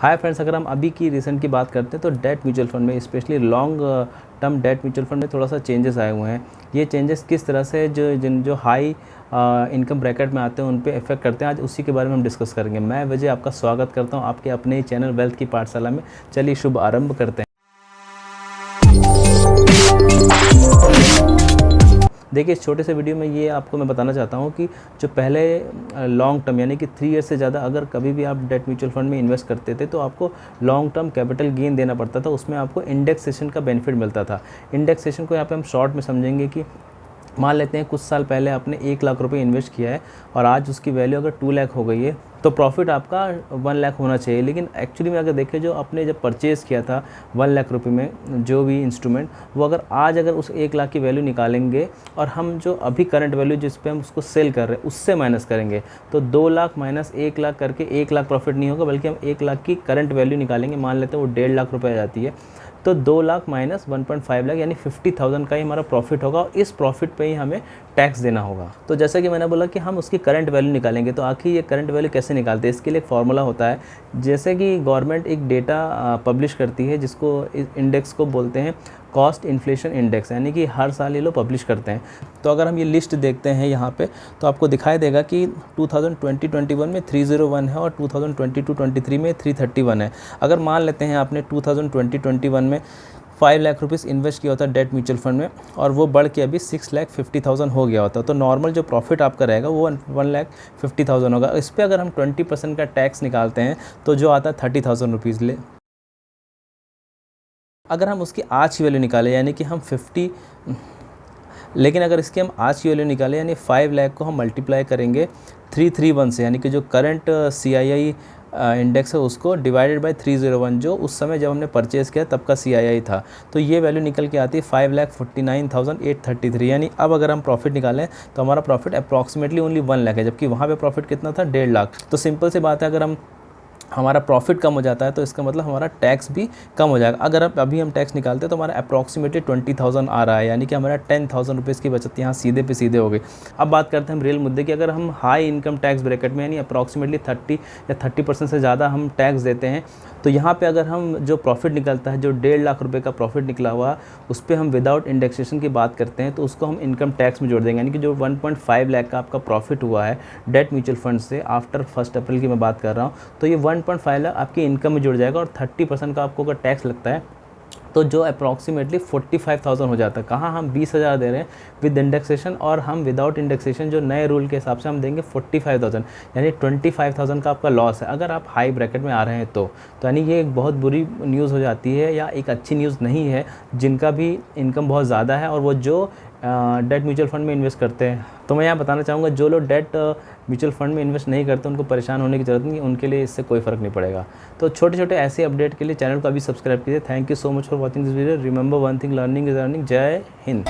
Hi friends, अगर हम अभी की रिसेंट की बात करते हैं तो डेट म्यूचुअल फंड में specially long term debt mutual fund में थोड़ा सा चेंजेस आए हुए हैं। ये चेंजेस किस तरह से जो हाई इनकम ब्रैकेट में आते हैं उन पे इफेक्ट करते हैं, आज उसी के बारे में हम डिस्कस करेंगे। मैं विजय आपका स्वागत करता हूँ आपके अपने चैनल वेल्थ की पाठशाला में। चलिए शुभ आरंभ करते हैं। देखिए, इस छोटे से वीडियो में ये आपको मैं बताना चाहता हूँ कि जो पहले लॉन्ग टर्म यानी कि 3 ईयर्स से ज़्यादा अगर कभी भी आप डेट म्यूचुअल फंड में इन्वेस्ट करते थे तो आपको लॉन्ग टर्म कैपिटल गेन देना पड़ता था। उसमें आपको इंडेक्सेशन का बेनिफिट मिलता था। इंडेक्सेशन को यहाँ पे हम शॉर्ट में समझेंगे कि मान लेते हैं कुछ साल पहले आपने 1 लाख रुपए इन्वेस्ट किया है और आज उसकी वैल्यू अगर 2 लाख हो गई है तो प्रॉफिट आपका 1 लाख होना चाहिए। लेकिन एक्चुअली में अगर देखें, जो आपने जब परचेज़ किया था 1 लाख रुपए में जो भी इंस्ट्रूमेंट, वो अगर उस 1 लाख की वैल्यू निकालेंगे और हम जो अभी करंट वैल्यू जिस पे हम उसको सेल कर रहे हैं उससे माइनस करेंगे तो 2 लाख माइनस 1 लाख करके 1 लाख प्रॉफिट नहीं होगा, बल्कि हम 1 लाख की करंट वैल्यू निकालेंगे। मान लेते हैं वो 1.5 लाख रुपये आ जाती है तो 2 लाख माइनस 1.5 लाख यानी 50,000 का ही हमारा प्रॉफिट होगा और इस प्रॉफिट पे ही हमें टैक्स देना होगा। तो जैसा कि मैंने बोला कि हम उसकी करंट वैल्यू निकालेंगे, तो आखिर ये करंट वैल्यू कैसे निकालते हैं, इसके लिए एक फार्मूला होता है। जैसे कि गवर्नमेंट एक डेटा पब्लिश करती है जिसको इस इंडेक्स को बोलते हैं कॉस्ट इन्फ्लेशन इंडेक्स, यानी कि हर साल ये लोग पब्लिश करते हैं। तो अगर हम ये लिस्ट देखते हैं यहाँ पे तो आपको दिखाई देगा कि 2020-21 में 301 है और 2022-23 में 331 है। अगर मान लेते हैं आपने 2020-21 में 5 लाख रुपीज़ इन्वेस्ट किया होता डेट म्यूचुअल फंड में और वो बढ़ के अभी 6,50,000 हो गया होता, तो नॉर्मल जो प्रॉफिट आपका रहेगा वो 1,50,000 होगा। इस पर अगर हम 20% का टैक्स निकालते हैं तो जो आता है 30,000 रुपीज़। अगर हम उसकी आज की वैल्यू निकालें यानी कि हम 50, लेकिन अगर इसकी हम आज की वैल्यू निकालें यानी 5 लाख को हम मल्टीप्लाई करेंगे 331 से, यानी कि जो करंट CII इंडेक्स है उसको डिवाइडेड बाय 301, जो उस समय जब हमने परचेज़ किया तब का CII था, तो ये वैल्यू निकल के आती है 5,49,833। यानी अब अगर हम प्रॉफिट निकालें तो हमारा प्रॉफिट अप्रॉक्सीमेटली ओनली 1 लाख है, जबकि वहाँ पे प्रॉफिट कितना था 1.5 लाख। तो सिंपल सी बात है, अगर हमारा प्रॉफिट कम हो जाता है तो इसका मतलब हमारा टैक्स भी कम हो जाएगा। अगर अभी हम टैक्स निकालते हैं तो हमारा अप्रॉक्सीमेटली 20,000 आ रहा है, यानी कि हमारा 10,000 रुपीज़ की बचत यहाँ सीधे पे सीधे हो गई। अब बात करते हैं हम रियल मुद्दे की। अगर हम हाई इनकम टैक्स ब्रैकेट में यानी अप्रॉक्सीमेटली 30% से ज़्यादा हम टैक्स देते हैं तो यहाँ पे अगर हम जो प्रॉफिट निकलता है, जो 1.5 लाख रुपये का प्रॉफिट निकला हुआ, उस पर हम विदाउट इंडेक्सेशन की बात करते हैं तो उसको हम इनकम टैक्स में जोड़ देंगे। यानी कि जो 1.5 लाख का आपका प्रॉफिट हुआ है डेट म्यूचुअल फंड से आफ्टर 1 अप्रैल की मैं बात कर रहा हूँ, तो ये 1.5 लाख आपकी इनकम में जुड़ जाएगा और 30% का आपको अगर टैक्स लगता है तो जो अप्रॉक्सीमेटली 45,000 हो जाता है। कहाँ हम 20,000 दे रहे हैं विद इंडेक्सेशन और हम विदाउट इंडेक्सेशन जो नए रूल के हिसाब से हम देंगे 45,000, यानी 25,000 का आपका लॉस है अगर आप हाई ब्रैकेट में आ रहे हैं तो यानी ये एक बहुत बुरी न्यूज़ हो जाती है या एक अच्छी न्यूज़ नहीं है जिनका भी इनकम बहुत ज़्यादा है और वो जो डेट म्यूचुअल फंड में इन्वेस्ट करते हैं। तो मैं यहाँ बताना चाहूँगा जो लोग डेट म्यूचुअल फंड में इन्वेस्ट नहीं करते उनको परेशान होने की ज़रूरत नहीं, उनके लिए इससे कोई फ़र्क नहीं पड़ेगा। तो छोटे छोटे ऐसे अपडेट के लिए चैनल को अभी सब्सक्राइब कीजिए। Thank you so much for watching this video. Remember one thing, learning is earning. जय हिंद।